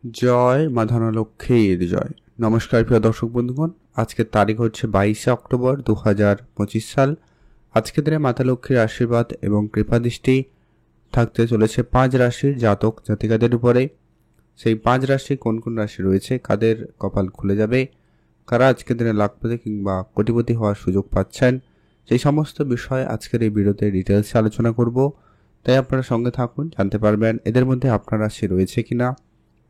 জয় মা ধনলক্ষ্মীর জয়। নমস্কার প্রিয় দর্শক বন্ধুগণ, আজকের তারিখ হচ্ছে 22শে অক্টোবর 2025 সাল। আজকের দিনে মাতা লক্ষ্মীর আশীর্বাদ এবং কৃপাদৃষ্টি থাকতে চলেছে 5 রাশির জাতক জাতিকাদের উপরে। সেই 5 রাশি কোন কোন রাশি রয়েছে, কাদের কপাল খুলে যাবে, কারা আজকের দিনে লাখপতি কিংবা কোটিপতি হওয়ার সুযোগ পাচ্ছেন, সেই সমস্ত বিষয় আজকের এই ভিডিওতে ডিটেলসে আলোচনা করব। তাই আপনারা সঙ্গে থাকুন, জানতে পারবেন এদের মধ্যে আপনার রাশি রয়েছে কিনা,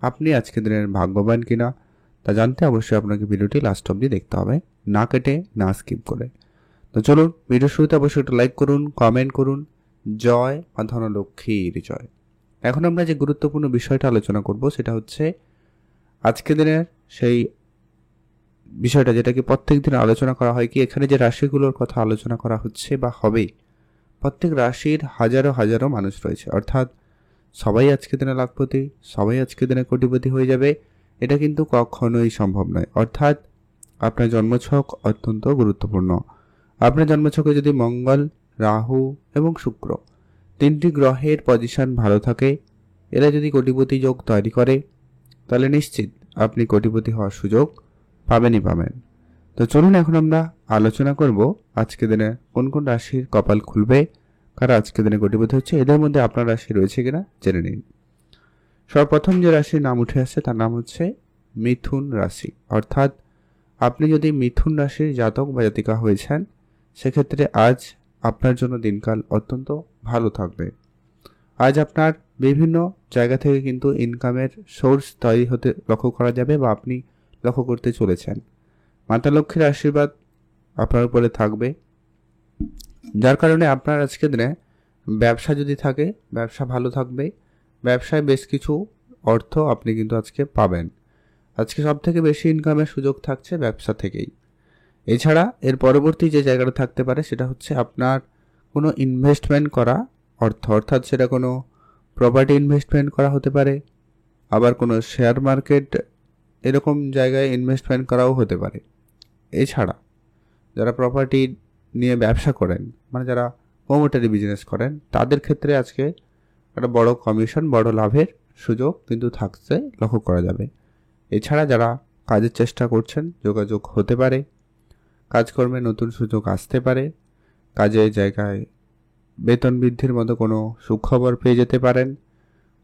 আপনি আজকের দিনের ভাগ্যবান কিনা। তা জানতে অবশ্যই আপনাকে ভিডিওটি লাস্ট অবধি দেখতে হবে, না কেটে না স্কিপ করে। তো চলুন, ভিডিও শুরুতে অবশ্যই একটা লাইক করুন, কমেন্ট করুন। জয় মা ধনলক্ষ্মীর জয়। এখন আমরা যে গুরুত্বপূর্ণ বিষয়টা আলোচনা করব সেটা হচ্ছে আজকের দিনের সেই বিষয়টা যেটাকে প্রত্যেক দিন আলোচনা করা হয়। কি এখানে যে রাশিগুলোর কথা আলোচনা করা হচ্ছে বা হবে, প্রত্যেক রাশির হাজারো হাজারো মানুষ রয়েছে, অর্থাৎ সবাই আজকে দিনে লাখপতি, সবাই আজকে দিনে কোটিপতি হয়ে যাবে, এটা কিন্তু কখনোই সম্ভব নয়। অর্থাৎ আপনার জন্মছক অত্যন্ত গুরুত্বপূর্ণ। আপনার জন্মছকে যদি মঙ্গল, রাহু এবং শুক্র তিনটি গ্রহের পজিশন ভালো থাকে, এরা যদি কোটিপতি যোগ তৈরি করে, তাহলে নিশ্চিত আপনি কোটিপতি হওয়ার সুযোগ পাবেনই পাবেন। তো চলুন এখন আমরা আলোচনা করব আজকে দিনে কোন কোন রাশির কপাল খুলবে, কারা আজকে দিনে কোটিপতি হচ্ছে, এদের মধ্যে আপনার রাশি রয়েছে কিনা জেনে নিন। সর্বপ্রথম যে রাশির নাম উঠে আসছে তার নাম হচ্ছে মিথুন রাশি। অর্থাৎ আপনি যদি মিথুন রাশির জাতক বা জাতিকা হয়েছেন, সেক্ষেত্রে আজ আপনার জন্য দিনকাল অত্যন্ত ভালো থাকবে। আজ আপনার বিভিন্ন জায়গা থেকে কিন্তু ইনকামের সোর্স তৈরি হতে লক্ষ্য করা যাবে বা আপনি লক্ষ্য করতে চলেছেন। মাতা লক্ষ্মীর আশীর্বাদ আপনার উপরে থাকবে, যার কারণে আপনার আজকের দিনে ব্যবসা যদি থাকে, ব্যবসা ভালো থাকবে। ব্যবসায় বেশ কিছু অর্থ আপনি কিন্তু আজকে পাবেন। আজকে সব থেকে বেশি ইনকামের সুযোগ থাকছে ব্যবসা থেকেই। এছাড়া এর পরবর্তী যে জায়গাটা থাকতে পারে সেটা হচ্ছে আপনার কোনো ইনভেস্টমেন্ট করা অর্থ, অর্থাৎ সেটা কোনো প্রপার্টি ইনভেস্টমেন্ট করা হতে পারে, আবার কোনো শেয়ার মার্কেট এরকম জায়গায় ইনভেস্টমেন্ট করাও হতে পারে। এছাড়া যারা প্রপার্টি নিয়ে ব্যবসা করেন, মানে যারা প্রমোটারি বিজনেস করেন, তাদের ক্ষেত্রে আজকে একটা বড় কমিশন, বড় লাভের সুযোগ কিন্তু থাকতে লক্ষ্য করা যাবে। এছাড়া যারা কাজের চেষ্টা করছেন, যোগাযোগ হতে পারে, কাজকর্মে নতুন সুযোগ আসতে পারে, কাজের জায়গায় বেতন বৃদ্ধির মতো কোনো সুখবর পেয়ে যেতে পারেন,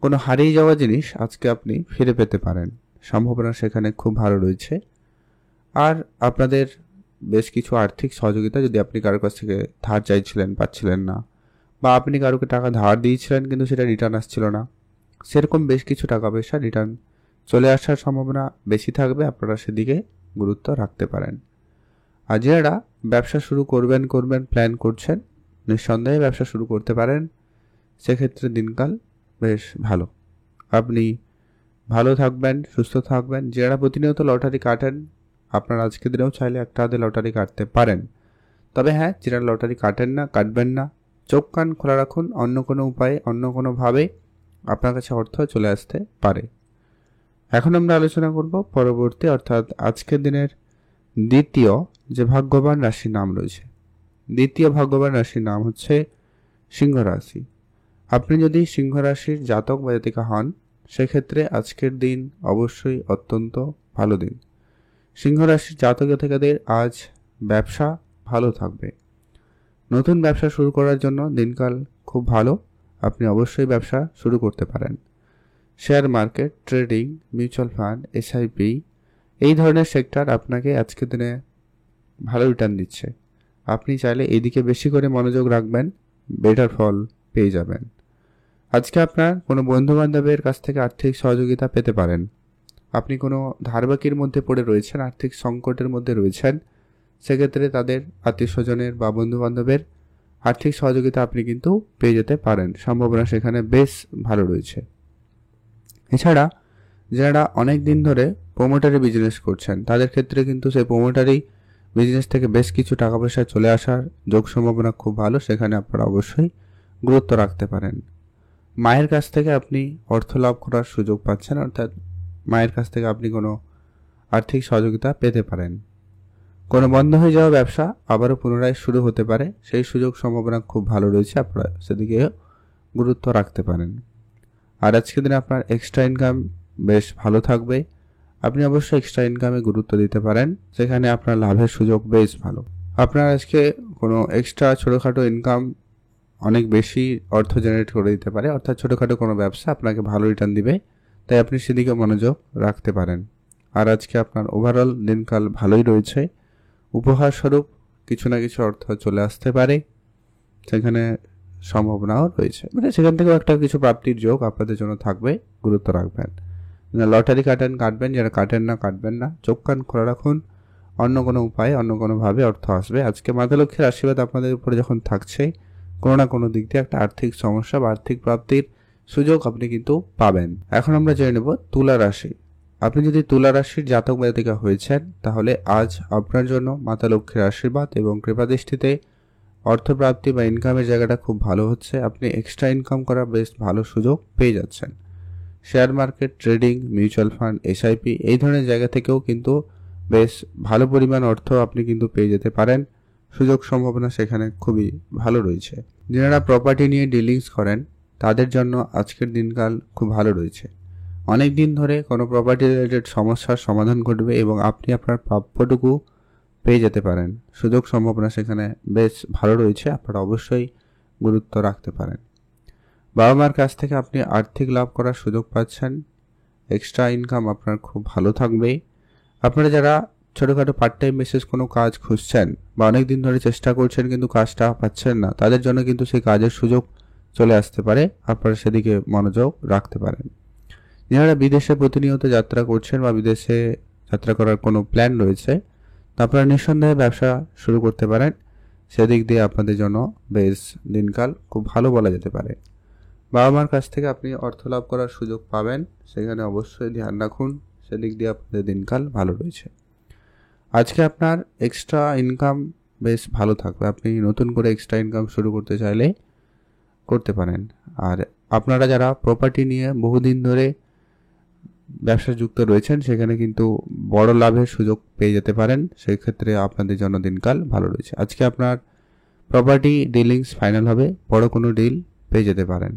কোনো হারিয়ে যাওয়া জিনিস আজকে আপনি ফিরে পেতে পারেন, সম্ভাবনা সেখানে খুব ভালো রয়েছে। আর আপনাদের বেশ কিছু আর্থিক সহযোগিতা, যদি আপনি কারোর কাছ থেকে ধার চাইছিলেন, পাচ্ছিলেন না, বা আপনি কারোকে টাকা ধার দিয়েছিলেন কিন্তু সেটা রিটার্ন আসছিল না, সেরকম বেশ কিছু টাকা পয়সা রিটার্ন চলে আসার সম্ভাবনা বেশি থাকবে। আপনারা সেদিকে গুরুত্ব রাখতে পারেন। আর যারা ব্যবসা শুরু করবেন প্ল্যান করছেন, নিঃসন্দেহে ব্যবসা শুরু করতে পারেন। সেক্ষেত্রে দিনকাল বেশ ভালো, আপনি ভালো থাকবেন, সুস্থ থাকবেন। যারা প্রতিনিয়ত লটারি কাটেন, আপনারা আজকে দিনেও চাইলে একটা হাতে লটারি কাটতে পারেন। তবে হ্যাঁ, যারা লটারি কাটেন না, কাটবেন না, চোখ কান খোলা রাখুন, অন্য কোনো উপায়ে, অন্য কোনোভাবে আপনার কাছে অর্থ চলে আসতে পারে। এখন আমরা আলোচনা করব পরবর্তী, অর্থাৎ আজকের দিনের দ্বিতীয় যে ভাগ্যবান রাশির নাম রয়েছে। দ্বিতীয় ভাগ্যবান রাশির নাম হচ্ছে সিংহ রাশি। আপনি যদি সিংহ রাশির জাতক বা জাতিকা হন, সেক্ষেত্রে আজকের দিন অবশ্যই অত্যন্ত ভালো দিন। সিংহ রাশির জাতক জাতিকাদের আজ ব্যবসা ভালো থাকবে। নতুন ব্যবসা শুরু করার জন্য দিনকাল খুব ভালো, আপনি অবশ্যই ব্যবসা শুরু করতে পারেন। Share market, trading, mutual fund, SIP এই ধরনের সেক্টর আপনাকে আজকের দিনে ভালো রিটার্ন দিচ্ছে। আপনি চাইলে এইদিকে বেশি করে মনোযোগ রাখবেন, বেটার ফল পেয়ে যাবেন। আজকে আপনার কোনো বন্ধুবান্ধবের কাছ থেকে আর্থিক সহযোগিতা পেতে পারেন। আপনি কোনো ধারবাকির মধ্যে পড়ে রয়েছেন, আর্থিক সংকটের মধ্যে রয়েছেন, সেক্ষেত্রে তাদের আত্মীয় স্বজনের বা বন্ধুবান্ধবের আর্থিক সহযোগিতা আপনি কিন্তু পেয়ে যেতে পারেন, সম্ভাবনা সেখানে বেশ ভালো রয়েছে। এছাড়া যারা অনেক দিন ধরে প্রমোটারি বিজনেস করছেন, তাদের ক্ষেত্রে কিন্তু সেই প্রমোটারি বিজনেস থেকে বেশ কিছু টাকা পয়সা চলে আসার যোগ সম্ভাবনা খুব ভালো, সেখানে আপনারা অবশ্যই গুরুত্ব রাখতে পারেন। মায়ের কাছ থেকে আপনি অর্থ লাভ করার সুযোগ পাচ্ছেন, অর্থাৎ মায়ের কাছ থেকে আপনি কোনো আর্থিক সহযোগিতা পেতে পারেন। কোনো বন্ধ হয়ে যাওয়া ব্যবসা আবারও পুনরায় শুরু হতে পারে, সেই সুযোগ সম্ভাবনা খুব ভালো রয়েছে, আপনারা সেদিকে গুরুত্ব রাখতে পারেন। আর আজকের দিনে আপনার এক্সট্রা ইনকাম বেশ ভালো থাকবে। আপনি অবশ্যই এক্সট্রা ইনকামে গুরুত্ব দিতে পারেন, সেখানে আপনার লাভের সুযোগ বেশ ভালো। আপনার আজকে কোনো এক্সট্রা ছোটোখাটো ইনকাম অনেক বেশি অর্থ জেনারেট করে দিতে পারে, অর্থাৎ ছোটোখাটো কোনো ব্যবসা আপনাকে ভালো রিটার্ন দিবে, তাই আপনি সেদিকে মনোযোগ রাখতে পারেন। আর আজকে আপনার ওভারঅল দিনকাল ভালোই রয়েছে। উপহার স্বরূপ কিছু না কিছু অর্থ চলে আসতে পারে, সেখানে সম্ভাবনাও রয়েছে, মানে সেখান থেকেও একটা কিছু প্রাপ্তির যোগ আপনাদের জন্য থাকবে, গুরুত্ব রাখবেন। লটারি কাটবেন, যারা কাটেন না কাটবেন না, চোখ কান খোলা রাখুন, অন্য কোনো উপায়ে অন্য কোনোভাবে অর্থ আসবে। আজকে মাতা লক্ষ্মীর আশীর্বাদ আপনাদের উপরে যখন থাকছে, কোনো না কোনো দিক দিয়ে একটা আর্থিক সমস্যা বা আর্থিক প্রাপ্তির সুযোগ আপনি কিন্তু পাবেন। এখন আমরা জেনে নেব তুলা রাশি। আপনি যদি তুলা রাশির জাতক জাতিকা হয়েছেন, তাহলে আজ আপনার জন্য মাতা লক্ষ্মীর আশীর্বাদ এবং কৃপাদৃষ্টিতে অর্থপ্রাপ্তি বা ইনকামের জায়গাটা খুব ভালো হচ্ছে। আপনি এক্সট্রা ইনকাম করার বেশ ভালো সুযোগ পেয়ে যাচ্ছেন। Share market, trading, mutual fund, SIP এই ধরনের জায়গা থেকেও কিন্তু বেশ ভালো পরিমাণ অর্থ আপনি কিন্তু পেয়ে যেতে পারেন। সুযোগ সম্ভাবনা সেখানে খুবই ভালো রয়েছে। যারা প্রপার্টি নিয়ে ডিলিংস করেন, তাদের জন্য আজকের দিনকাল খুব ভালো রয়েছে। অনেক দিন ধরে কোনো প্রপার্টি রিলেটেড সমস্যার সমাধান ঘটবে এবং আপনি আপনার প্রাপ্যটুকু পেয়ে যেতে পারেন। সুযোগ সম্ভাবনা সেখানে বেশ ভালো রয়েছে, আপনারা অবশ্যই গুরুত্ব রাখতে পারেন। বাবা মার কাছ থেকে আপনি আর্থিক লাভ করার সুযোগ পাচ্ছেন। এক্সট্রা ইনকাম আপনার খুব ভালো থাকবে। আপনারা যারা ছোটোখাটো পার্ট টাইম বেসিস কোনো কাজ খুঁজছেন বা অনেক দিন ধরে চেষ্টা করছেন কিন্তু কাজটা পাচ্ছেন না, তাদের জন্য কিন্তু সেই কাজের সুযোগ চলে আসতে পারে, আপনারা সেদিকে মনোযোগ রাখতে পারেন। যারা বিদেশে প্রতিনিয়ত যাত্রা করছেন বা বিদেশে যাত্রা করার কোনো প্ল্যান রয়েছে, তা আপনারা নিঃসন্দেহে ব্যবসা শুরু করতে পারেন। সেদিক দিয়ে আপনাদের জন্য বেশ দিনকাল খুব ভালো বলা যেতে পারে। বাবা মার কাছ থেকে আপনি অর্থ লাভ করার সুযোগ পাবেন, সেখানে অবশ্যই ধ্যান রাখুন, সেদিক দিয়ে আপনাদের দিনকাল ভালো রয়েছে। আজকে আপনার এক্সট্রা ইনকাম বেশ ভালো থাকবে। আপনি নতুন করে এক্সট্রা ইনকাম শুরু করতে চাইলে করতে পারেন। আর আপনারা যারা প্রপার্টি নিয়ে বহুদিন ধরে ব্যবসা যুক্ত রয়েছেন, সেখানে কিন্তু বড় লাভের সুযোগ পেয়ে যেতে পারেন, সেই ক্ষেত্রে আপনাদের জন্য দিনকাল ভালো রয়েছে। আজকে আপনার প্রপার্টি ডিলিংস ফাইনাল হবে, বড় কোনো ডিল পেয়ে যেতে পারেন।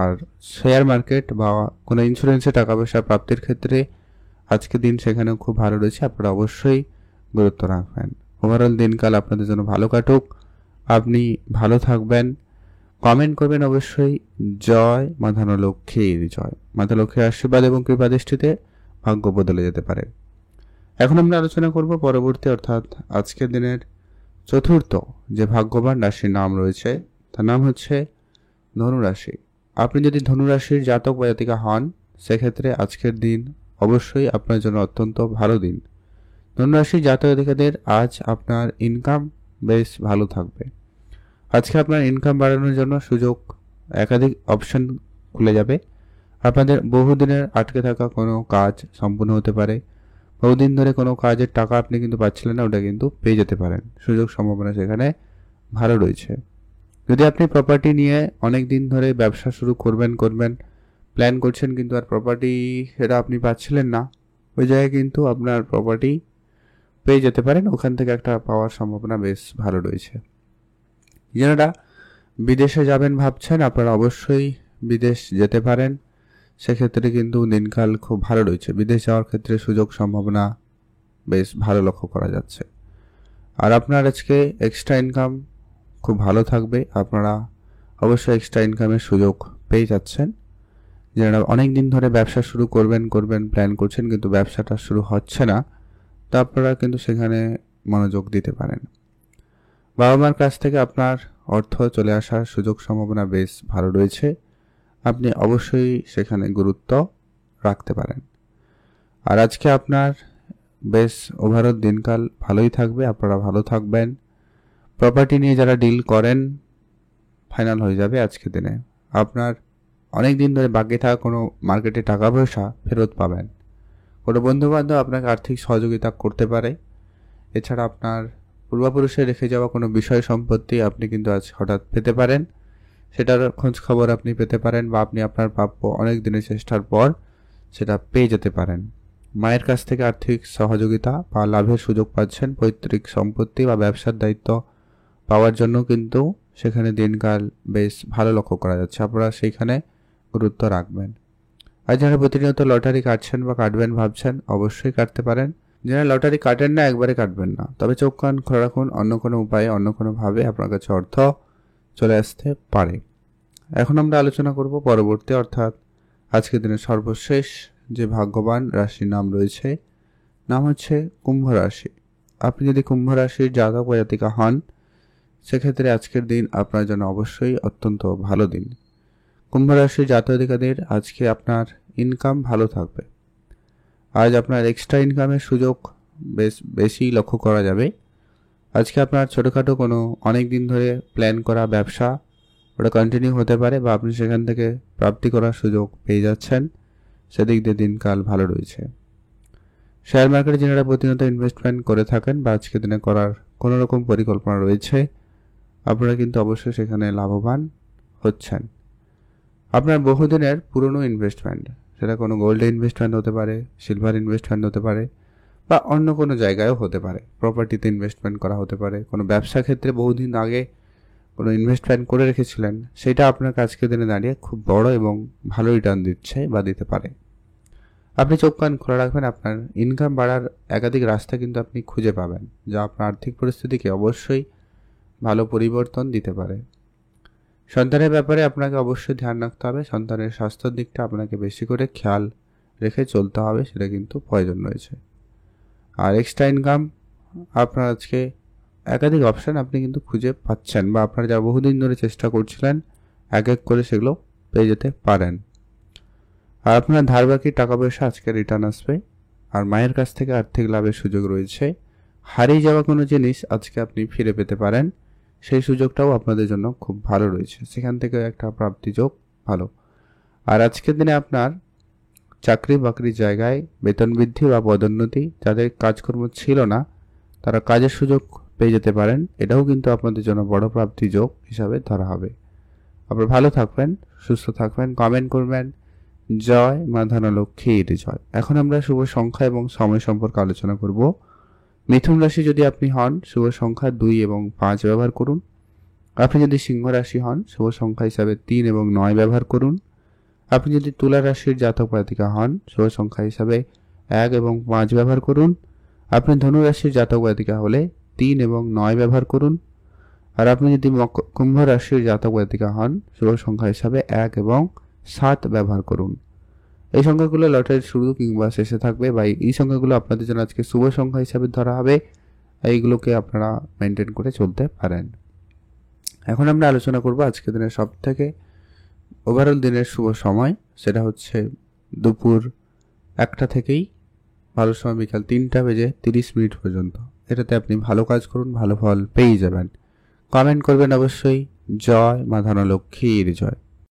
আর শেয়ার মার্কেট বা কোনো ইন্স্যুরেন্সে টাকা পয়সা প্রাপ্তির ক্ষেত্রে আজকে দিন সেখানেও খুব ভালো রয়েছে, আপনারা অবশ্যই গুরুত্ব রাখবেন। ওভারঅল দিনকাল আপনাদের জন্য ভালো কাটুক, আপনি ভালো থাকবেন। কমেন্ট করবেন অবশ্যই জয় মাতা লক্ষ্মীর জয়। মাতা লক্ষ্মীর আশীর্বাদ এবং কৃপাদৃষ্টিতে ভাগ্য বদলে যেতে পারে। এখন আমরা আলোচনা করব পরবর্তী, অর্থাৎ আজকের দিনের চতুর্থ যে ভাগ্যবান রাশির নাম রয়েছে, তার নাম হচ্ছে ধনুরাশি। আপনি যদি ধনুরাশির জাতক বা জাতিকা হন, সেক্ষেত্রে আজকের দিন অবশ্যই আপনার জন্য অত্যন্ত ভালো দিন। ধনুরাশির জাতক জাতিকাদের আজ আপনার ইনকাম বেশ ভালো থাকবে। আজকে আপনার ইনকাম বাড়ানোর জন্য সুযোগ, একাধিক অপশন খুলে যাবে। আপনাদের বহুদিনের আটকে থাকা কোনো কাজ সম্পূর্ণ হতে পারে। বহুদিন ধরে কোনো কাজের টাকা আপনি কিন্তু পাচ্ছিলেন না, ওটা কিন্তু পেয়ে যেতে পারেন। সুযোগ সম্ভাবনা সেখানে ভালো রয়েছে। যদি আপনি প্রপার্টি নিয়ে অনেক দিন ধরে ব্যবসা শুরু করবেন প্ল্যান করছেন, কিন্তু আর প্রপার্টি এটা আপনি পাচ্ছিলেন না, ওই জায়গায় কিন্তু আপনার প্রপার্টি পেয়ে যেতে পারেন। ওখান থেকে একটা পাওয়ার সম্ভাবনা বেশ ভালো রয়েছে। যারা বিদেশে যাবেন ভাবছেন, আপনারা অবশ্যই বিদেশ যেতে পারেন। সেক্ষেত্রে কিন্তু দিনকাল খুব ভালো রয়েছে। বিদেশ যাওয়ার ক্ষেত্রে সুযোগ সম্ভাবনা বেশ ভালো লক্ষ্য করা যাচ্ছে। আর আপনার আজকে এক্সট্রা ইনকাম খুব ভালো থাকবে। আপনারা অবশ্যই এক্সট্রা ইনকামের সুযোগ পেয়ে যাচ্ছেন। যারা অনেক দিন ধরে ব্যবসা শুরু করবেন প্ল্যান করছেন, কিন্তু ব্যবসাটা শুরু হচ্ছে না, তা আপনারা কিন্তু সেখানে মনোযোগ দিতে পারেন। বাবা মার কাছ থেকে আপনার অর্থ চলে আসার সুযোগ সম্ভাবনা বেশ ভালো রয়েছে। আপনি অবশ্যই সেখানে গুরুত্ব রাখতে পারেন। আর আজকে আপনার বেশ ওভারঅল দিনকাল ভালোই থাকবে, আপনারা ভালো থাকবেন। প্রপার্টি নিয়ে যারা ডিল করেন, ফাইনাল হয়ে যাবে আজকের দিনে। আপনার অনেক দিন ধরে বাকি থাকা কোনো মার্কেটে টাকা পয়সা ফেরত পাবেন। কোনো বন্ধুবান্ধব আপনাকে আর্থিক সহযোগিতা করতে পারে। এছাড়া আপনার পূর্বপুরুষে রেখে যাওয়া কোনো বিষয় সম্পত্তি আপনি কিন্তু আজ হঠাৎ পেতে পারেন, সেটার খোঁজ খবর আপনি পেতে পারেন, বা আপনি আপনার প্রাপ্য অনেক দিনের চেষ্টার পর সেটা পেয়ে যেতে পারেন। মায়ের কাছ থেকে আর্থিক সহযোগিতা বা লাভের সুযোগ পাচ্ছেন। পৈতৃক সম্পত্তি বা ব্যবসার দায়িত্ব পাওয়ার জন্য কিন্তু সেখানে দিনকাল বেশ ভালো লক্ষ্য করা যাচ্ছে, আপনারা সেইখানে গুরুত্ব রাখবেন। আর যারা প্রতিনিয়ত লটারি কাটছেন বা কাটবেন ভাবছেন, অবশ্যই কাটতে পারেন। যারা লটারি কাটেন না, একবারে কাটবেন না, তবে চোখ কান খোলা রাখুন, অন্য কোনো উপায়ে অন্য কোনোভাবে আপনার কাছে অর্থ চলে আসতে পারে। এখন আমরা আলোচনা করব পরবর্তী, অর্থাৎ আজকের দিনের সর্বশেষ যে ভাগ্যবান রাশির নাম রয়েছে, নাম হচ্ছে কুম্ভ রাশি। আপনি যদি কুম্ভ রাশির জাতক বা জাতিকা হন, সেক্ষেত্রে আজকের দিন আপনার জন্য অবশ্যই অত্যন্ত ভালো দিন। কুম্ভ রাশির জাতক জাতিকাদের আজকে আপনার ইনকাম ভালো থাকবে। আজ আপনার এক্সট্রা ইনকামের সুযোগ বেশি লক্ষ্য করা যাবে। আজকে আপনার ছোটোখাটো কোনো অনেক দিন ধরে প্ল্যান করা ব্যবসা ওটা কন্টিনিউ হতে পারে, বা আপনি সেখান থেকে প্রাপ্তি করার সুযোগ পেয়ে যাচ্ছেন। সেদিক দিয়ে দিনকাল ভালো রয়েছে। শেয়ার মার্কেটে যারা প্রতিনিয়ত ইনভেস্টমেন্ট করে থাকেন বা আজকে দিনে করার কোনো রকম পরিকল্পনা রয়েছে, আপনারা কিন্তু অবশ্যই সেখানে লাভবান হচ্ছেন। আপনার বহুদিনের পুরনো ইনভেস্টমেন্ট, সেটা কোনো গোল্ডে ইনভেস্টমেন্ট হতে পারে, সিলভার ইনভেস্টমেন্ট হতে পারে, বা অন্য কোনো জায়গায়ও হতে পারে, প্রপার্টিতে ইনভেস্টমেন্ট করা হতে পারে, কোনো ব্যবসা ক্ষেত্রে বহুদিন আগে কোনো ইনভেস্টমেন্ট করে রেখেছিলেন, সেটা আপনার আজকের দিনে দাঁড়িয়ে খুব বড় এবং ভালো রিটার্ন দিচ্ছে বা দিতে পারে। আপনি চোখ কান খোলা রাখবেন, আপনার ইনকাম বাড়ার একাধিক রাস্তা কিন্তু আপনি খুঁজে পাবেন, যা আপনার আর্থিক পরিস্থিতিকে অবশ্যই ভালো পরিবর্তন দিতে পারে। সন্তানের ব্যাপারে আপনাকে অবশ্যই ধ্যান রাখতে হবে। সন্তানের স্বাস্থ্যের দিকটা আপনাকে বেশি করে খেয়াল রেখে চলতে হবে, সেটা কিন্তু প্রয়োজন রয়েছে। আর এক্সট্রা ইনকাম আপনার আজকে একাধিক অপশান আপনি কিন্তু খুঁজে পাচ্ছেন, বা আপনারা যা বহুদিন ধরে চেষ্টা করছিলেন এক এক করে সেগুলো পেয়ে যেতে পারেন। আর আপনার ধার বাকি টাকা পয়সা আজকে রিটার্ন আসবে। আর মায়ের কাছ থেকে আর্থিক লাভের সুযোগ রয়েছে। হারিয়ে যাওয়া কোনো জিনিস আজকে আপনি ফিরে পেতে পারেন, সেই সুযোগটাও আপনাদের জন্য খুব ভালো রয়েছে। সেখান থেকে একটা প্রাপ্তি যোগ ভালো। আর আজকের দিনে আপনার চাকরি বাকরির জায়গায় বেতন বৃদ্ধি বা পদোন্নতি, যাদের কাজকর্ম ছিল না তারা কাজের সুযোগ পেয়ে যেতে পারেন। এটাও কিন্তু আপনাদের জন্য বড় প্রাপ্তি যোগ হিসাবে ধরা হবে। আপনারা ভালো থাকবেন, সুস্থ থাকবেন, কমেন্ট করবেন। জয় মা ধনলক্ষ্মীর জয়। এখন আমরা শুভ সংখ্যা এবং সময় সম্পর্কে আলোচনা করব। মিথুন রাশি যদি আপনি হন, শুভ সংখ্যা 2 এবং 5 ব্যবহার করুন। আপনি যদি সিংহ রাশি হন, শুভ সংখ্যা হিসাবে 3 এবং 9 ব্যবহার করুন। আপনি যদি তুলা রাশির জাতক জাতিকা হন, শুভ সংখ্যা হিসাবে 1 এবং 5 ব্যবহার করুন। আপনি ধনু রাশির জাতক জাতিকা হলে 3 এবং 9 ব্যবহার করুন। আর আপনি যদি কুম্ভ রাশির জাতক জাতিকা হন, শুভ সংখ্যা হিসাবে 1 এবং 7 ব্যবহার করুন। এই সংখ্যাগুলো লটারির শুরু কিংবা শেষে থাকবে, বা এই সংখ্যাগুলো আপনাদের জন্য আজকে শুভ সংখ্যা হিসাবে ধরা হবে। এইগুলোকে আপনারা মেনটেন করে চলতে পারেন। এখন আমরা আলোচনা করব আজকের দিনের সব থেকে ওভারঅল দিনের শুভ সময়। সেটা হচ্ছে দুপুর 1টা থেকেই ভালো সময় বিকাল 3টা বেজে 30 মিনিট পর্যন্ত। এটাতে আপনি ভালো কাজ করুন, ভালো ফল পেয়ে যাবেন। কমেন্ট করবেন অবশ্যই। জয় মা ধনলক্ষ্মীর জয়।